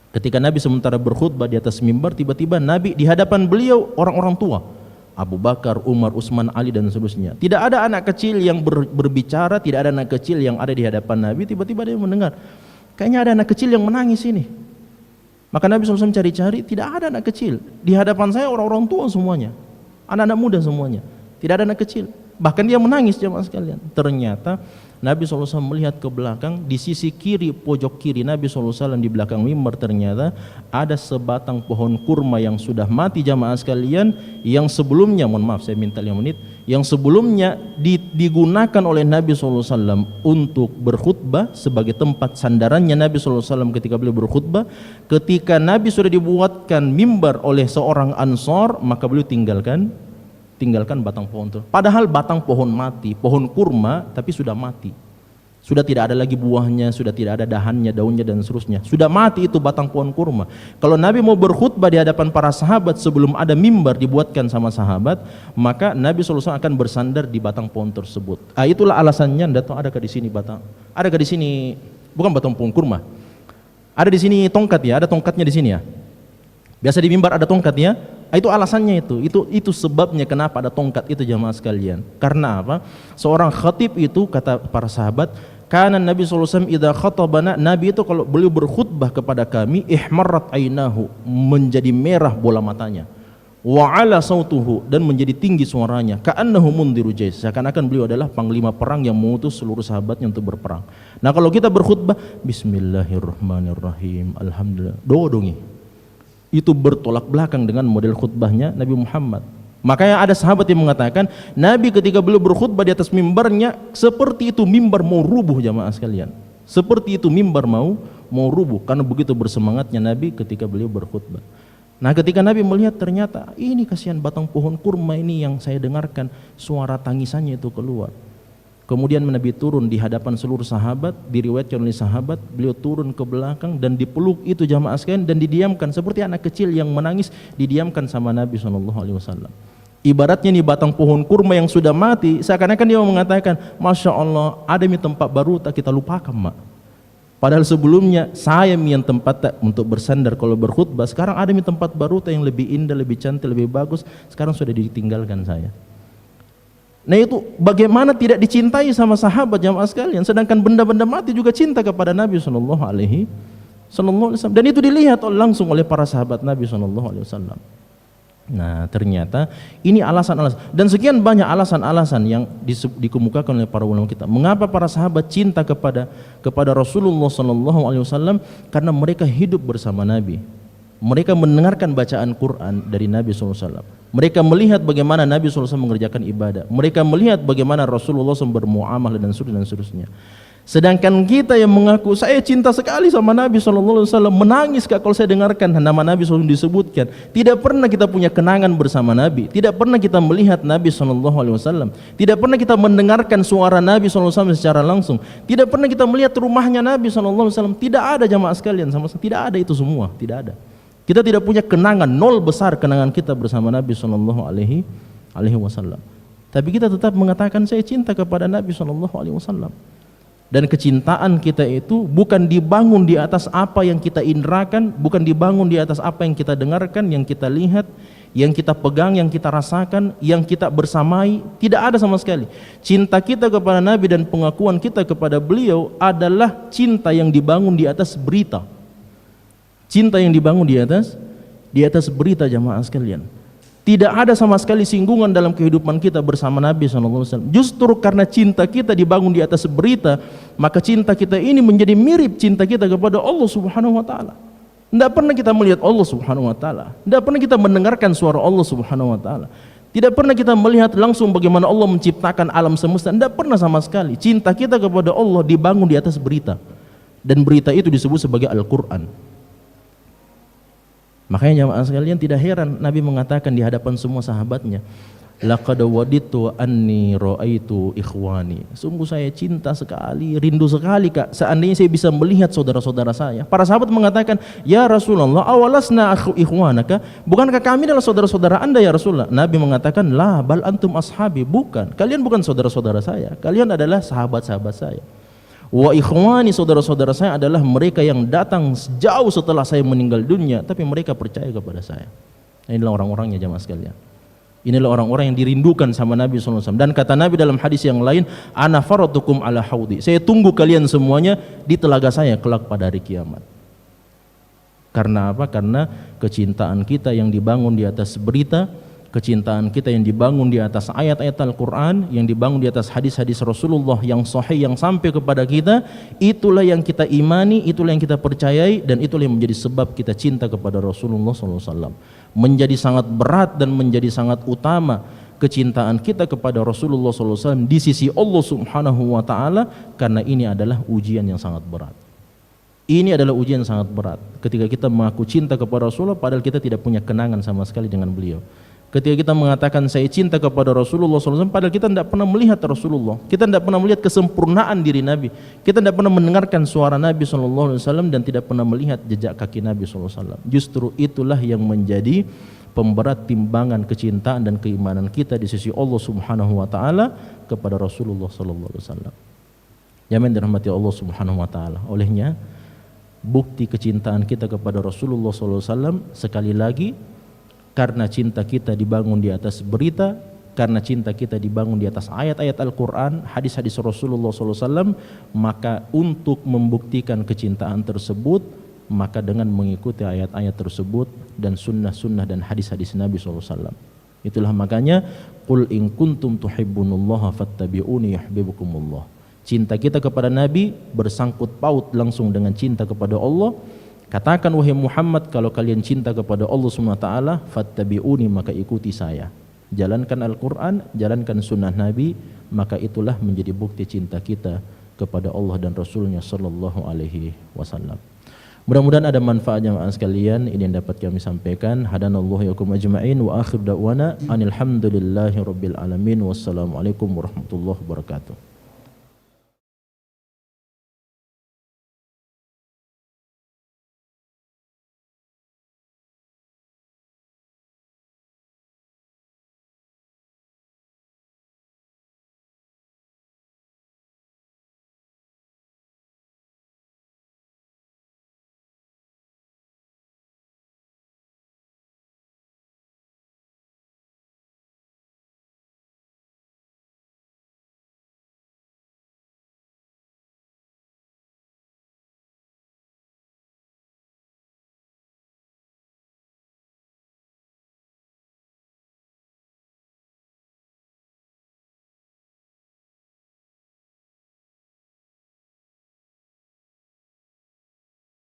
Ketika Nabi sementara berkhutbah di atas mimbar, tiba-tiba Nabi di hadapan beliau orang-orang tua, Abu Bakar, Umar, Utsman, Ali dan seterusnya. Tidak ada anak kecil yang berbicara, tidak ada anak kecil yang ada di hadapan Nabi. Tiba-tiba dia mendengar, kayaknya ada anak kecil yang menangis ini. Maka Nabi SAW cari-cari, tidak ada anak kecil. Di hadapan saya orang-orang tua semuanya, anak-anak muda semuanya, tidak ada anak kecil. Bahkan dia menangis jemaah sekalian. Ternyata Nabi SAW melihat ke belakang, di sisi kiri, pojok kiri Nabi SAW di belakang mimbar, ternyata ada sebatang pohon kurma yang sudah mati jamaah sekalian, yang sebelumnya, mohon maaf saya minta 5 menit, yang sebelumnya digunakan oleh Nabi SAW untuk berkhutbah sebagai tempat sandarannya Nabi SAW ketika beliau berkhutbah. Ketika Nabi sudah dibuatkan mimbar oleh seorang Ansor, maka beliau tinggalkan batang pohon itu. Padahal batang pohon mati, pohon kurma, tapi sudah mati. Sudah tidak ada lagi buahnya, sudah tidak ada dahannya, daunnya dan seterusnya. Sudah mati itu batang pohon kurma. Kalau Nabi mau berkhutbah di hadapan para sahabat sebelum ada mimbar dibuatkan sama sahabat, maka Nabi SAW akan bersandar di batang pohon tersebut. Itulah alasannya. Ndak tahu adakah di sini batang? Adakah di sini bukan batang pohon kurma? Ada di sini tongkat ya, ada tongkatnya di sini ya. Biasa di mimbar ada tongkat ya. Itu alasannya itu sebabnya kenapa ada tongkat itu jamaah sekalian. Karena apa? Seorang khatib itu, kata para sahabat, karena Nabi SAW idza khatabana, Nabi itu kalau beliau berkhutbah kepada kami, ihmarrat ainahu, menjadi merah bola matanya, wa ala sautuhu, dan menjadi tinggi suaranya, ka'annahu mundhiru jais, seakan-akan beliau adalah panglima perang yang mengutus seluruh sahabatnya untuk berperang. Nah kalau kita berkhutbah bismillahirrahmanirrahim, alhamdulillah, dodongi, itu bertolak belakang dengan model khutbahnya Nabi Muhammad. Makanya ada sahabat yang mengatakan Nabi ketika beliau berkhutbah di atas mimbarnya, seperti itu mimbar mau rubuh jamaah sekalian. Seperti itu mimbar mau rubuh, karena begitu bersemangatnya Nabi ketika beliau berkhutbah. Nah ketika Nabi melihat ternyata ini kasihan batang pohon kurma ini yang saya dengarkan suara tangisannya itu keluar. Kemudian Nabi turun di hadapan seluruh sahabat, diriwayatkan oleh sahabat, beliau turun ke belakang dan dipeluk itu jamaah sekalian dan didiamkan seperti anak kecil yang menangis, didiamkan sama Nabi SAW. Ibaratnya nih batang pohon kurma yang sudah mati, seakan-akan dia mengatakan, Masya Allah, ada tempat baru tak kita lupakan mak. Padahal sebelumnya saya yang tempat untuk bersandar kalau berkhutbah, sekarang ada tempat baru yang lebih indah, lebih cantik, lebih bagus, sekarang sudah ditinggalkan saya. Nah itu bagaimana tidak dicintai sama sahabat jamaah sekalian, sedangkan benda-benda mati juga cinta kepada Nabi SAW. Dan itu dilihat langsung oleh para sahabat Nabi SAW. Nah ternyata ini alasan-alasan, dan sekian banyak alasan-alasan yang dikemukakan oleh para ulama kita. Mengapa para sahabat cinta kepada Rasulullah SAW? Karena mereka hidup bersama Nabi. Mereka mendengarkan bacaan Quran dari Nabi SAW. Mereka melihat bagaimana Nabi SAW mengerjakan ibadah. Mereka melihat bagaimana Rasulullah SAW bermuamalah dan seterusnya. Sedangkan kita yang mengaku saya cinta sekali sama Nabi SAW, menangis kalau saya dengarkan nama Nabi SAW disebutkan. Tidak pernah kita punya kenangan bersama Nabi. Tidak pernah kita melihat Nabi SAW. Tidak pernah kita mendengarkan suara Nabi SAW secara langsung. Tidak pernah kita melihat rumahnya Nabi SAW. Tidak ada jamaah sekalian, sama sekali tidak ada itu semua. Tidak ada. Kita tidak punya kenangan, nol besar kenangan kita bersama Nabi SAW. Tapi kita tetap mengatakan saya cinta kepada Nabi SAW. Dan kecintaan kita itu bukan dibangun di atas apa yang kita indrakan, bukan dibangun di atas apa yang kita dengarkan, yang kita lihat, yang kita pegang, yang kita rasakan, yang kita bersamai. Tidak ada sama sekali. Cinta kita kepada Nabi dan pengakuan kita kepada beliau adalah cinta yang dibangun di atas berita. Cinta yang dibangun di atas berita, jamaah sekalian. Tidak ada sama sekali singgungan dalam kehidupan kita bersama Nabi SAW. Justru karena cinta kita dibangun di atas berita, maka cinta kita ini menjadi mirip cinta kita kepada Allah Subhanahu wa taala. Tidak pernah kita melihat Allah Subhanahu wa taala. Tidak pernah kita mendengarkan suara Allah Subhanahu wa taala. Tidak pernah kita melihat langsung bagaimana Allah menciptakan alam semesta. Tidak pernah sama sekali. Cinta kita kepada Allah dibangun di atas berita. Dan berita itu disebut sebagai Al-Quran. Makanya jamaah sekalian, tidak heran Nabi mengatakan di hadapan semua sahabatnya, laqad wadidtu anni ra'aitu ikhwani. Sungguh saya cinta sekali, rindu sekali Kak, seandainya saya bisa melihat saudara-saudara saya. Para sahabat mengatakan, ya Rasulullah, awalasna ikhwanaka, bukankah kami adalah saudara-saudara Anda ya Rasulullah? Nabi mengatakan, la bal antum ashabi, bukan, kalian bukan saudara-saudara saya, kalian adalah sahabat-sahabat saya. Wa ikhwani, saudara-saudara saya adalah mereka yang datang jauh setelah saya meninggal dunia, tapi mereka percaya kepada saya. Inilah orang-orangnya jamaah sekalian. Inilah orang-orang yang dirindukan sama Nabi SAW. Dan kata Nabi dalam hadis yang lain, ana faratukum ala haudi, saya tunggu kalian semuanya di telaga saya kelak pada hari kiamat. Karena apa? Karena kecintaan kita yang dibangun di atas berita, kecintaan kita yang dibangun di atas ayat-ayat Al-Quran, yang dibangun di atas hadis-hadis Rasulullah yang sahih yang sampai kepada kita, itulah yang kita imani, itulah yang kita percayai, dan itulah yang menjadi sebab kita cinta kepada Rasulullah SAW. Menjadi sangat berat dan menjadi sangat utama kecintaan kita kepada Rasulullah SAW di sisi Allah Subhanahu wa Ta'ala, karena ini adalah ujian yang sangat berat. Ini adalah ujian yang sangat berat ketika kita mengaku cinta kepada Rasulullah padahal kita tidak punya kenangan sama sekali dengan beliau. Ketika kita mengatakan saya cinta kepada Rasulullah SAW padahal kita tidak pernah melihat Rasulullah, kita tidak pernah melihat kesempurnaan diri Nabi, kita tidak pernah mendengarkan suara Nabi SAW dan tidak pernah melihat jejak kaki Nabi SAW. Justru itulah yang menjadi pemberat timbangan kecintaan dan keimanan kita di sisi Allah Subhanahu wa Ta'ala kepada Rasulullah SAW. Yang dirahmati Allah Subhanahu wa Ta'ala. Olehnya bukti kecintaan kita kepada Rasulullah SAW sekali lagi, karena cinta kita dibangun di atas berita, karena cinta kita dibangun di atas ayat-ayat Al-Quran, hadis-hadis Rasulullah SAW, maka untuk membuktikan kecintaan tersebut, maka dengan mengikuti ayat-ayat tersebut dan sunnah-sunnah dan hadis-hadis Nabi SAW. Itulah makanya, qul in kuntum tuhibbunallaha fattabi'uni yuhibbukumullah. Cinta kita kepada Nabi bersangkut paut langsung dengan cinta kepada Allah. Katakan wahai Muhammad, kalau kalian cinta kepada Allah SWT, fattabi'uni, maka ikuti saya. Jalankan Al-Quran, jalankan sunnah Nabi, maka itulah menjadi bukti cinta kita kepada Allah dan Rasulnya Sallallahu Alaihi Wasallam. Mudah-mudahan ada manfaat jamaah sekalian. Ini yang dapat kami sampaikan. Hadanallahu yakum ajma'in wa akhir da'wana anilhamdulillahi rabbil alamin. Wassalamualaikum warahmatullahi wabarakatuh.